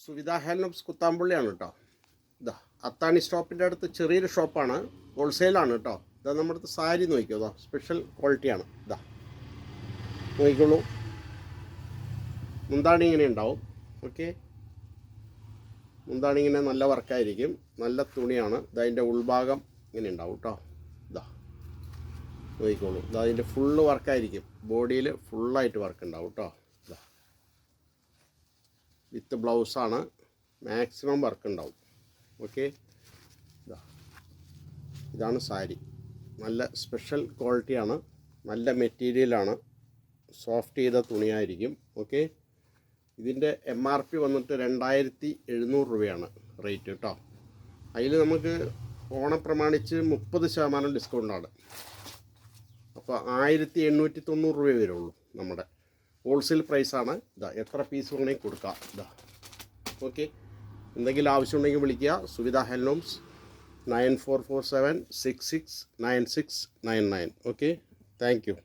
Suvidha handlooms കുത്താമ്പുള്ളിയാണ് കേട്ടോ. ഇതാ അത്താണി സ്റ്റോപ്പിൻ്റെ അടുത്ത് ചെറിയൊരു ഷോപ്പാണ്, ഹോൾസെയിലാണ് കേട്ടോ. ഇതാ നമ്മുടെ അടുത്ത് സാരി നോക്കിയോ, ഇതാ സ്പെഷ്യൽ ക്വാളിറ്റിയാണ്. ഇതാ നോക്കിക്കോളൂ, മുന്താണി ഇങ്ങനെ ഉണ്ടാവും. ഓക്കെ, മുന്താണി ഇങ്ങനെ നല്ല വർക്കായിരിക്കും, നല്ല തുണിയാണ്. ഇതതിൻ്റെ ഉൾഭാഗം ഇങ്ങനെ ഉണ്ടാവും കേട്ടോ. ഇതാ നോക്കിക്കോളൂ, ഇതാ അതിൻ്റെ ഫുള്ള് വർക്കായിരിക്കും, ബോഡിയിൽ ഫുള്ളായിട്ട് വർക്ക് ഉണ്ടാവും കേട്ടോ. ഇതാ വിത്ത് ബ്ലൗസാണ്, മാക്സിമം വർക്ക് ഉണ്ടാവും. ഓക്കെ, ഇതാണ് സാരി, നല്ല സ്പെഷ്യൽ ക്വാളിറ്റിയാണ്, നല്ല മെറ്റീരിയലാണ്, സോഫ്റ്റ് ചെയ്ത തുണിയായിരിക്കും. ഓക്കെ, ഇതിൻ്റെ MRP വന്നിട്ട് 2700 രൂപയാണ് റേറ്റ് കേട്ടോ. അതിൽ നമുക്ക് ഓണം പ്രമാണിച്ച് 30% ഡിസ്കൗണ്ടാണ്. അപ്പോൾ 1890 രൂപ വരുള്ളൂ. നമ്മുടെ ഹോൾസെയിൽ പ്രൈസാണ്. ഇതാ എത്ര പീസ് വേണമെങ്കിൽ കൊടുക്കാം. ഇതാ ഓക്കെ, എന്തെങ്കിലും ആവശ്യമുണ്ടെങ്കിൽ വിളിക്കുക. Suvidha handlooms 9447669699. Okay, thank you.